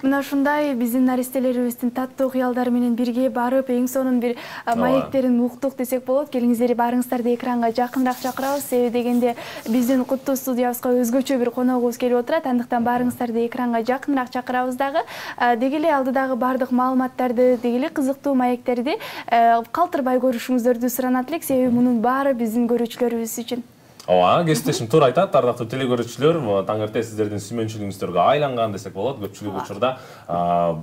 Мына ушундай биздин наристелерибиздин таттуу кыялдары менен бирге барып, эң сонун бир маектерин уктук десек болот. Келиңиздер, барыңыздарды экранга жакыныраак чакырабыз. Себеби дегенде биздин куттуу студиябызга өзгөчө бир коногубуз келип отурат. Андыктан барыңыздарды экранга жакыныраак чакырабыз дагы. Деги эле алдыдагы бардык маалыматтарды, деги эле кызыктуу маектерди калтырбай көрүшүңүздөрдү суранат элек. Себеби мунун баары биздин көрүүчүлөрүбүз үчүн. Ооба, кесиптешим туура айтат. Ардактуу телекөрүүчүлөр, таң эрте сиздердин сүймөнчүлүгүңүздөргө айланган десек болот. Көпчүлүк учурда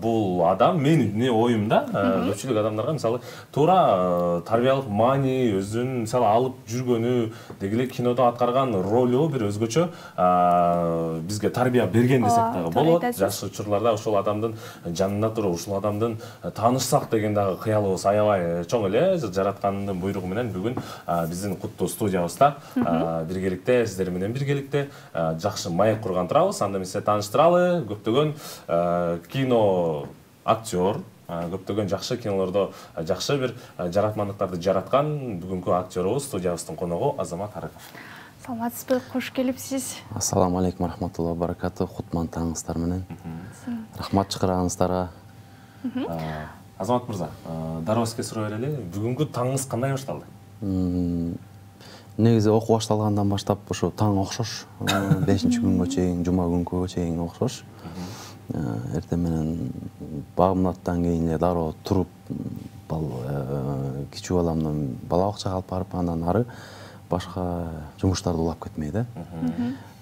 бул адам менин оюмда көпчүлүк адамдарга мисалы туура тарбиялык маани, өзүнүн мисалы алып жүргөнү, деги эле кинодо аткарган ролу бир өзгөчө бизге тарбия берген десек дагы болот. Жаш учурларда ошол адамдын жанында туруп, ушул адамдын таанышсак деген дагы кыялыбыз аябай чоң эле. Жараткандын буйругу менен бүгүн биздин куттуу студиябызда биргеликте, сиздер менен биргеликте жакшы маек курган турабыз. Анда мен сизге тааныштыралы. Көптөгөн кино актер, көптөгөн жакшы кинолордо жакшы бир жаратмандыктарды жараткан бүгүнкү актерубуз, студиябыздын коногу Азамат Арыков. Саламатсызбы, кош келипсиз. Ассаламу алейкум рахматуллахи баракату. Кутман таңыңыздар менен. Рахмат чакырганыңыздарга. Азамат мырза, дароо сизге суроо берели. Бүгүнкү таңыңыз кандай башталды? Негизи окуу башталгандан баштап ошо таң окшош, 5-күнгө чейин, жума күнгө чейин окшош. Эртең менен багымдаттан кийин эле дароо туруп, кичүү баламдын бала бакчага алып барып, андан ары башка жумуштарды улап кетмей да.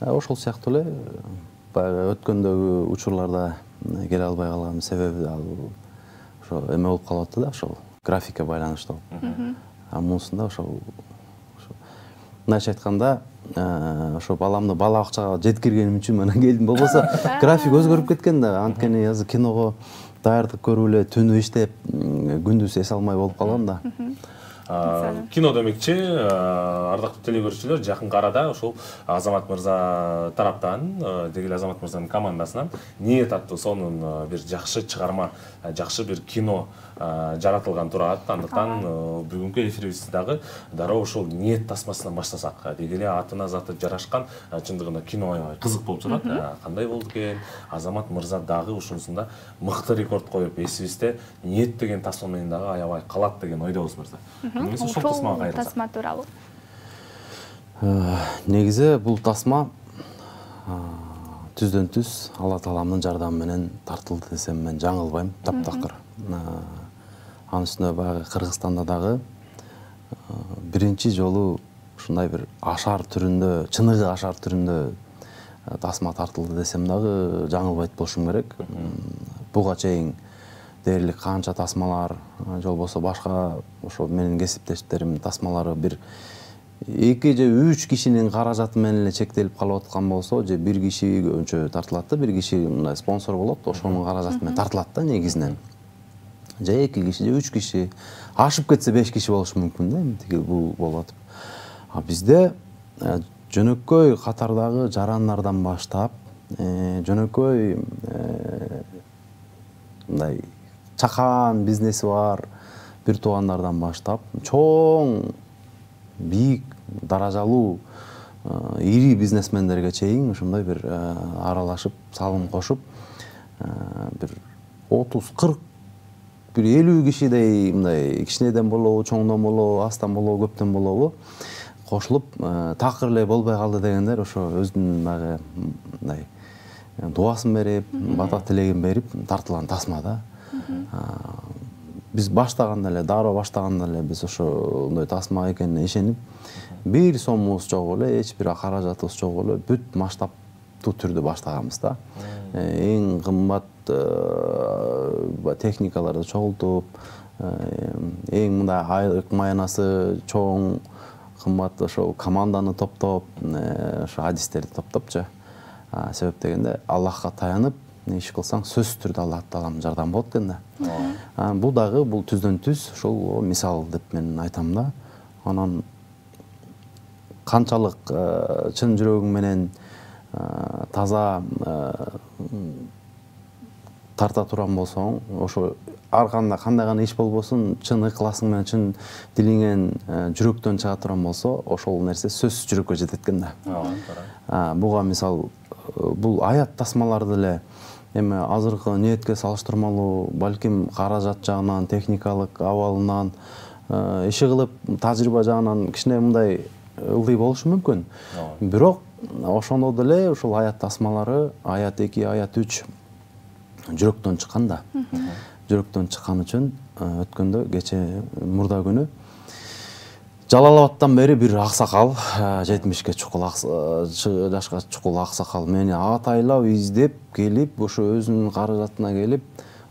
Ошол сыяктуу эле баягы өткөндөгү учурларда келе албай калган себеби ошо эме болуп калып атты да, ошол графикке байланыштуу. Мунусунда ошол мындайча айтканда, ошо баламды бала бакчага жеткиргеним үчүн мына келдим. Болбосо график өзгөрүп кеткен да. Анткени азыр киного даярдык көрүп эле түнү иштеп, күндүз эс алмай болуп калгам да. Кино демекчи, ардактуу телекөрүүчүлөр, жакынкы арада ошол Азамат мырза тараптан, деги эле Азамат мырзанын командасынан Ниет аттуу сонун бир жакшы чыгарма, жакшы бир кино жаратылган турат. Андыктан бүгүнкү эфирибизди дагы дароо ошол Ниет тасмасынан баштасак. Деги эле атына заты жарашкан, чындыгында кино аябай кызык болуп турат. Кандай болду экен? Азамат мырза дагы ушунусунда мыкты рекорд коюп, эсибизде Ниет деген тасма менен дагы аябай калат деген ойдобуз мырза. Ошол тасма тууралуу. Негизи бул тасма түздөн түз Алла Тааламдын жардамы менен тартылды десем мен жаңылбайм, таптакыр. Анын үстүнө баягы Кыргызстанда дагы биринчи жолу ушундай бир ашар түрүндө, чыныгы ашар түрүндө тасма тартылды десем дагы жаңылбайт болушум керек. Буга чейин дээрлик канча тасмалар, болбосо башка ошо менин кесиптештерим тасмалары бир 2 же 3 кишинин каражаты менен эле чектелип калып аткан болсо, же бир киши өнчө тартылат да, бир киши мындай спонсор болот, ошонун каражаты менен тартылат да негизинен. Же 2 киши, же 3 киши, ашып кетсе 5 киши болушу мүмкүн да, тиги бул болуп атып. Бизде жөнөкөй катардагы жарандардан баштап, жөнөкөй мындай чакан бизнеси бар бир туугандардан баштап, чоң, бийик, даражалуу, ири бизнесмендерге чейин ушундай бир аралашып, салым кошуп, бир 30-40, бир 50 кишидей мындай кичинеден болобу, чоңдон болобу, астан болобу, көптөн болобу кошулуп, такыр эле болбой калды дегендер ошо өзүнүн дагы мындай дуасын берип, бата тилегин берип тартылган тасма да. Биз баштаганда эле, дароо баштаганда эле биз ошондой тасма экенине ишенип, бир сомубуз жок эле, эч бир каражатыбыз жок эле, бүт масштабтуу түрдө баштаганбыз да. Эң кымбат техникаларды чогултуп, эң мындай айлык маянасы чоң, кымбат ошо команданы топтоп, ошо адистерди топтопчу. Себеп дегенде Аллахка таянып, иш кылсаң сөзсүз түрдө Алла Тааламдын жардамы болот экен да. Бул дагы бул түздөн түз ошол мисал деп мен айтам да. Анан канчалык чын жүрөгүң менен таза тарта турган болсоң, ошо ар кандай гана иш болбосун, чын ыкласың менен, чын дилиңен, жүрөктөн чыга турган болсо, ошол нерсе сөзсүз жүрөккө жетет экен да. Буга мисал бул аят тасмаларды эле эми азыркы ниетке салыштырмалуу балким каражат жагынан, техникалык абалынан, иши кылып тажрыйба жагынан кичине мындай ылдый болушу мүмкүн. Бирок ошондо деле ушул аят тасмалары, аят 2, аят 3 жүрөктөн чыккан да. Жүрөктөн чыккан үчүн өткөндө кече мурда күнү Жалал-Абадтан бери бир аксакал, 70ке чукул жашка чукул аксакал мени атайлап издеп келип, ошо өзүнүн каражатына келип,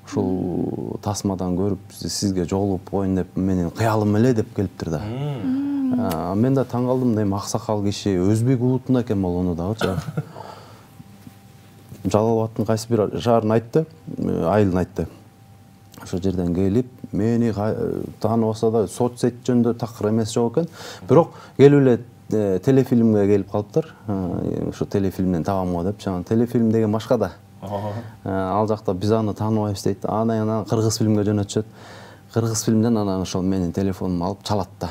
ушул тасмадан көрүп сизге жолугуп коеюн деп менин кыялым эле деп келиптир да. Мен да таң калдым, эми аксакал киши өзбек улутунда экен болгону дагычы. Жалал-Абадтын кайсы бир шаарын айтты, айылын айтты. Ошо жерден келип, мени тааныбаса да соцсет жөнүндө такыр эмес жок экен. Бирок келип эле телефильмге келип калыптыр. Ошо телефильмден табамго деп, жана телефильм деген башка да. Ал жакта биз аны тааныбайбыз дейт. Анан кыргыз фильмге жөнөтүшөт. Кыргыз фильмден анан ошол менин телефонумду алып чалат да.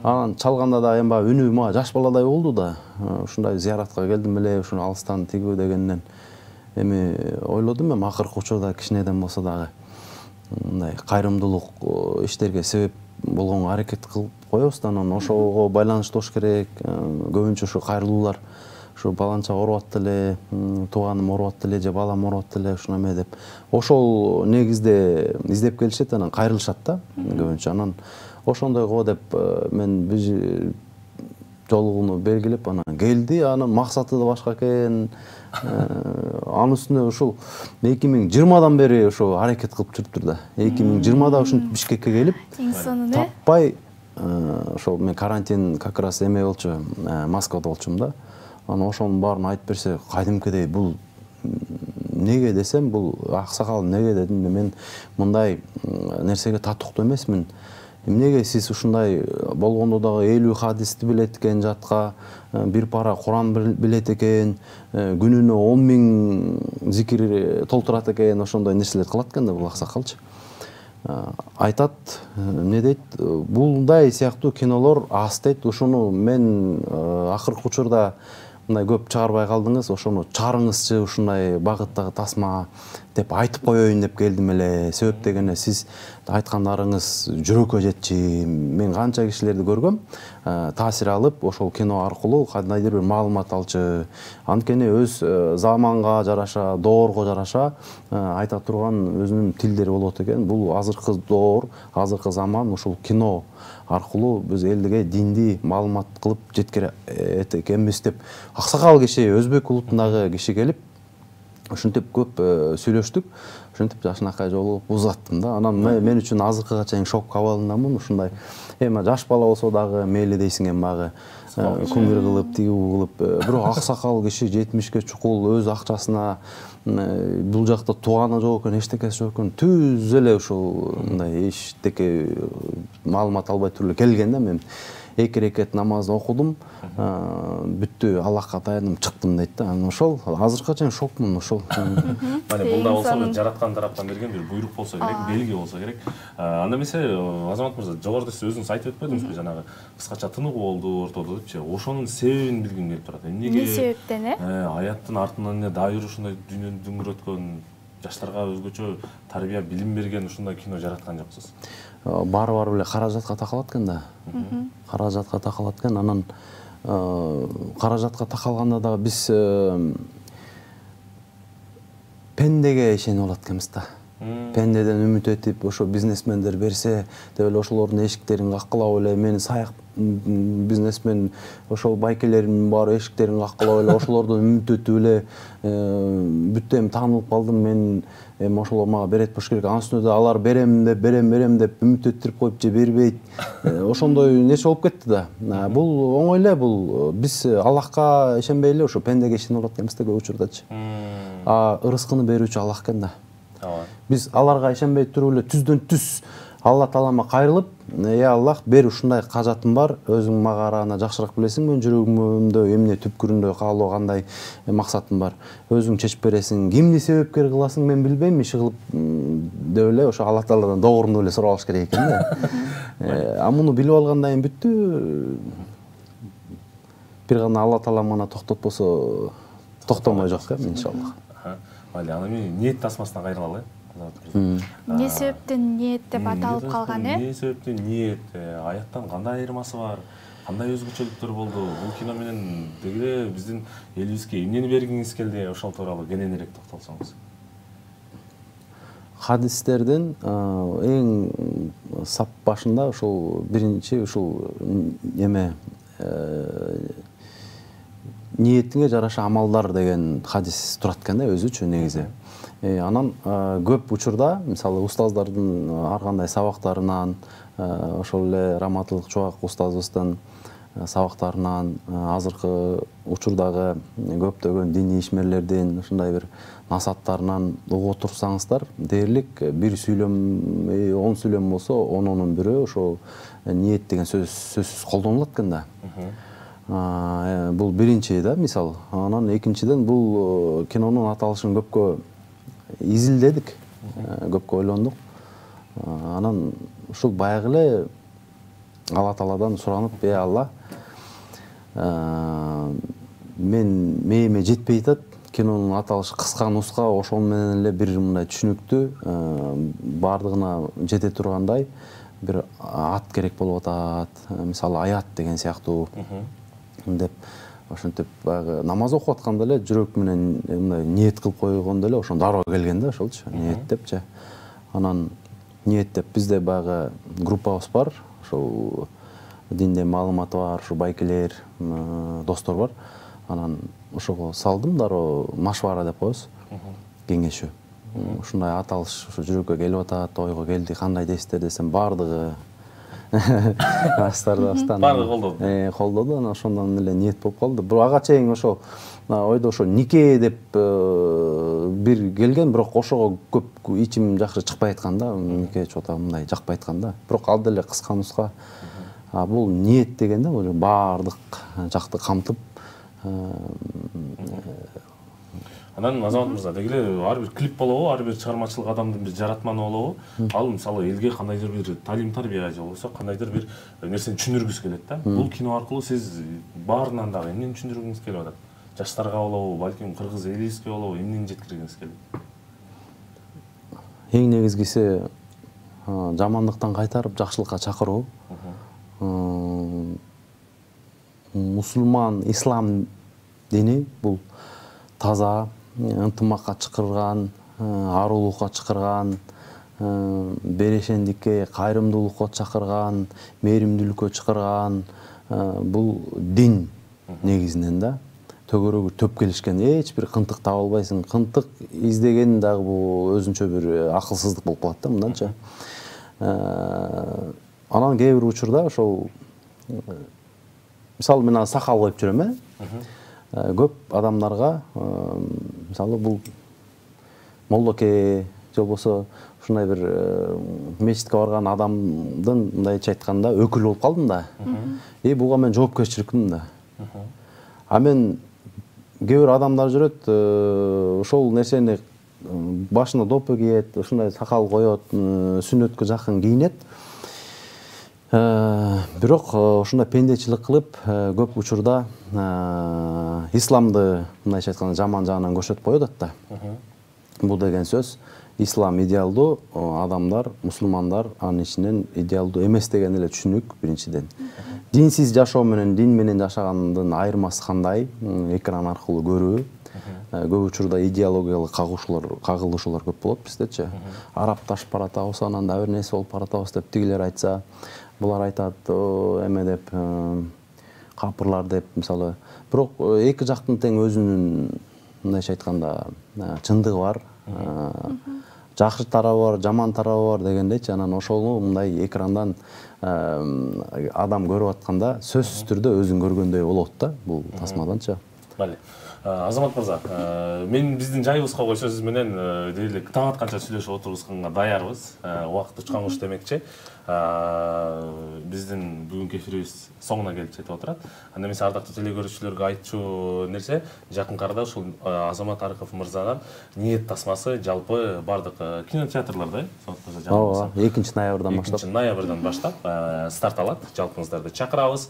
Анан чалганда да эми үнү мага жаш баладай болду да. Ушундай зияратка келдим эле, ушуну алыстан тигүү дегенден эми ойлодум, эми акыркы учурда кичинеден болсо дагы мындай кайрымдуулук иштерге себеп болгонго аракет кылып коебуз да, анан ошого байланыштуу болуш керек. Көбүнчө ушу кайрылуулар ушу баланча оорубат эле, тууганым оорубат эле же балам оорубат эле ушуна эме деп. Ошол негизде издеп келишет, анан кайрылышат да көбүнчө. Анан ошондой го деп мен биз жолугууну белгилеп анан келди. Анын максаты да башка экен. Анын үстүнө ушул 2020-дан бери ошо аракет кылып жүрүптүр да. 2020-да ушинтип Бишкекке келип таппай, ошол мен карантин как раз эме болчу, Москвада болчумун да. Анан ошонун баарын айтып берсе, кайдымкыдей бул неге десем, бул аксакал неге дедим, мен мындай нерсеге татыктуу эмесмин. Эмнеге сиз ушундай болгондо дагы 50 хадисти билет экен жатка, бир пара Куран билет экен, күнүнө 10.000 зикир толтурат экен, ошондой нерселер кылат экен да бул аксакалчы. Айтат, эмне дейт, булдай сыяктуу кинолор аз дейт. Ушуну мен акыркы учурда мындай көп чыгарбай калдыңыз, ошону чыгарыңызчы ушундай багыттагы тасма деп айтып коеюн деп келдим эле. Себеп дегене сиз айткандарыңыз жүрөккө жетчи. Мен канча кишилерди көргөм, таасир алып, ошол кино аркылуу кандайдыр бир маалымат алчу. Анткени өз заманга жараша, доорго жараша айта турган өзүнүн тилдери болот экен. Бул азыркы доор, азыркы заман ушул кино аркылуу биз элдиге динди маалымат кылып жеткире экенбиз деп аксакал киши, өзбек улутундагы киши келип ушинтип көп сүйлөштүк. Ушинтип жашынакай жолугуп узаттым да. Анан мен үчүн азыркыга чейин шок абалындамын. Ушундай эми жаш бала болсо дагы мейли дейсиң, эми багы кумир кылып, тигүү кылып, бирок аксакал киши 70ке чукул өз акчасына бул жакта тууганы жок экен, эчтекеси жок экен, түз эле ушул мындай эчтеке маалымат албай туруп келген да. Мен 2 рекет намазды окудум, бүттү, Аллахка таянып чыктым дейт да. Ошол азыркыга чейин шокмун ошол. Мане бул да болсо жараткан тараптан берген бир буйрук болсо керек, белги болсо керек. Анда эмесе Азамат мырза, жогоруда сиз өзүңүз айтып өтпөдүңүзбү, жанагы кыскача тыныгуу болду ортодо депчи. Ошонун себебин билгим келип турат. Эмне себептен аяттын артынан эле дайыр ушундай дүйнөнү дүңгүрөткөн, жаштарга өзгөчө тарбия, билим берген ушундай кино жараткан жоксуз? Баары эле каражатка такалат экен да. Каражатка такалат экен. Анан каражатка такалганда дагы биз пендеге ишенип алат экенбиз да. Пендеден үмүт этип, ошо бизнесмендер берсе деп эле ошолордун эшиктерин каккылап эле, мен саяк бизнесмен, ошол байкелердин баары эшиктерин каккылап эле, ошолордон үмүт этип эле бүттү эми таанылып калдым, мен эми ошолор мага берет болуш керек. Анын үстүнө да алар берем деп үмүт этирип коюп же бербейт. Ошондой нерсе болуп кетти да. Бул оңой эле, бул биз Аллахка ишенбей эле ошо пендеге ишенип алат экенбиз да көп учурдачы. Ырыскыны берүүчү Аллах экен да. Биз аларга ишенбей туруп эле түздөн түз Алла Таалама кайрылып, Аллах бер ушундай кажатым бар, өзүң мага арана жакшыраак билесиң, мен жүрөгүмдө эмне түпкүрүндө каалоо кандай максатым бар. Өзүң чечип бересиң. Кимди себепкер кыласың мен билбейм, иши кылып деп эле ошо Алла Тааладан доогоруну эле сурап алыш керек экен да. Муну билип алгандан кийин бүттү. Бир гана Алла Таалам гана токтотпосо токтомой жок экен иншаллах. Майли, аны мен ниет тасмасына кайрылалы. Эмне себептен ниет деп аталып калган, Эмне себептен ниет, аяттан кандай айырмасы бар? Кандай өзгөчөлүктөр болду? Бул кино менен дегеле биздин элибизге эмнени бергиңиз келди? Ошол тууралуу кененирээк токтолсоңуз. Хадистердин эң сап башында ушул биринчи ушул эме ниетиңе жараша амалдар деген хадис турат экен да өзүчү негизи. Анан көп учурда мисалы устаздардын ар кандай сабактарынан, ошол эле Раматылык Чубак устазыбыздын сабактарынан, азыркы учурдагы көптөгөн диний ишмерлердин ушундай бир насаттарынан угуп турсаңыздар, дээрлик бир сүйлөм, 10 сүйлөм болсо, 10-нун бирөө ошол ниет деген сөзсүз колдонулат экен да. Бул биринчи да мисал. Анан экинчиден бул кинонун аталышын көпкө изилдедик, көпкө ойлондук. Анан ушул баягы эле Алла Тааладан суранып, Алла, мээме жетпей атат, кинонун аталышы кыска нуска, ошол менен эле бир мындай түшүнүктүү, бардыгына жете тургандай бир ат керек болуп атат. Мисалы аят деген сыяктуу деп ошентип баягы намаз окуп атканда эле жүрөк менен мындай ниет кылып койгондо эле ошон дароо келген да, ошолчу, ниет депчи. Анан ниет деп бизде баягы группабыз бар, ошол динде маалыматы бар, ушу байкелер, достор бар. Анан ошого салдым, дароо машвара деп коебуз, кеңешүү. Ушундай аталыш ушу жүрөккө келип атат, ойго келди, кандай дейсиздер десем, бардыгы астардан бардыгы колдоду. Колдоду, анан ошондон эле ниет болуп калды. Бирок ага чейин ошо ойдо ошо нике деп бир келген, бирок ошого көп ичим жакшы чыкпай аткан да, нике чота мындай жакпай аткан да. Бирок ал деле кыска нуска. Бул ниет дегенде бардык жакты камтып. Анан Азамат мырза, дегеле ар бир клип болобу, ар бир чыгармачылык адамдын бир жаратманы болобу. Ал мисалы элге кандайдыр бир талим-тарбия же болбосо кандайдыр бир нерсени түшүндүргүңүз келет да. Бул кино аркылуу сиз баарынан дагы эмнени түшүндүргүңүз келип атат? Жаштарга болобу, балким кыргыз элибизге болобу, эмнени жеткиргиңиз келет? Эң негизгиси жамандыктан кайтарып жакшылыкка чакыруу. Мусулман, ислам дини бул таза, ынтымакка чакырган, арулукка чакырган, берешендикке, кайрымдуулукка чакырган, мээримдүүлүккө чакырган бул дин негизинен да. Төгөрөгү төп келишкен, эч бир кынтык таба албайсың. Кынтык издеген дагы бул өзүнчө бир акылсыздык болуп калат да, мындайча. Анан кээ бир учурда ошол мисалы мен сакал коюп жүрөм, көп адамдарга мисалы бул молдоке же болбосо ушундай бир мечитке барган адамдын мындайча айтканда өкүл болуп калдым да. Буга мен жоопкерчиликмин да. Мен кээ бир адамдар жүрөт, ошол нерсени башына допу кийет, ушундай сакал коет, сүннөткө жакын кийинет. Бирок ушундай пендечилик кылып, көп учурда исламды мындайча айтканда жаман жагынан көрсөтүп коет да. Бул деген сөз ислам идеалдуу, адамдар, мусулмандар анын ичинен идеалдуу эмес деген эле түшүнүк биринчиден. Динсиз жашоо менен дин менен жашагандын айырмасы кандай? Экран аркылуу көрүү. Көп учурда идеологиялык кагылышуулар көп болот биздечи. Арапташып баратабыз, анан да бир нерсе болуп баратабыз деп тигилер айтса, булар айтат эме деп, капырлар деп мисалы. Бирок эки жактын тең өзүнүн мындайча айтканда чындыгы бар. Жакшы тарабы бар, жаман тарабы бар дегендейчи. Анан ошону мындай экрандан адам көрүп атканда сөзсүз түрдө өзүн көргөндөй болот да, бул тасмаданчы. Бали. Азамат мырза, мен биздин жайыбызга койсо сиз менен дээрлик таң атканча сүйлөшүп отурганга даярбыз. Убакыт учкан куш демекчи. Биздин бүгүнкү эфирибиз соңуна келип жетип отурат. Анда мен ардактуу телекөрүүчүлөргө айтчу нерсе, жакынкы арада ушул Азамат Арыков мырзанын ниет тасмасы жалпы бардык кинотеатрларда, ооба, 2-ноябрдан баштап. 2-ноябрдан баштап старт алат. Жалпыңыздарды чакырабыз.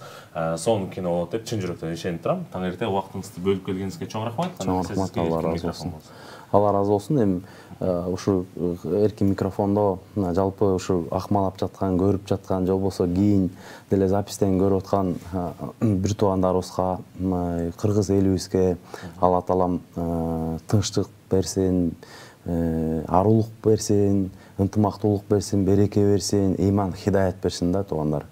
Сонун кино болот деп чын жүрөктөн ишенип турам. Таң эрте убактыңызды бөлүп келгениңизге чоң рахмат. Чоң рахмат, Алла ыраазы болсун. Алла разы болсын. Эми ушу эркин микрофондо жалпы ушу акмалап жаткан, көрүп жаткан, же болбосо кийин деле запистен көрүп аткан бир туугандарыбызга, кыргыз элибизге Алла таалам тынчтык берсин, арулук берсин, ынтымактуулук берсин, береке берсин, ыйман, хидаят берсин да туугандар.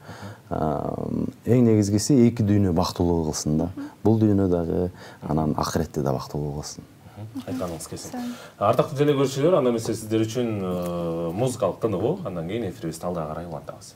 Эң негизгиси эки дүйнө бактылуу кылсын да. Бул дүйнө дагы, анан акыретте да бактылуу кылсын. Айтқаныңыз келсін. Ардактуу телекөрүүчүлөр, анда эмесе сиздер үчүн музыкалык тыныбоо, андан кийин эфирибизди алда карай улантабыз.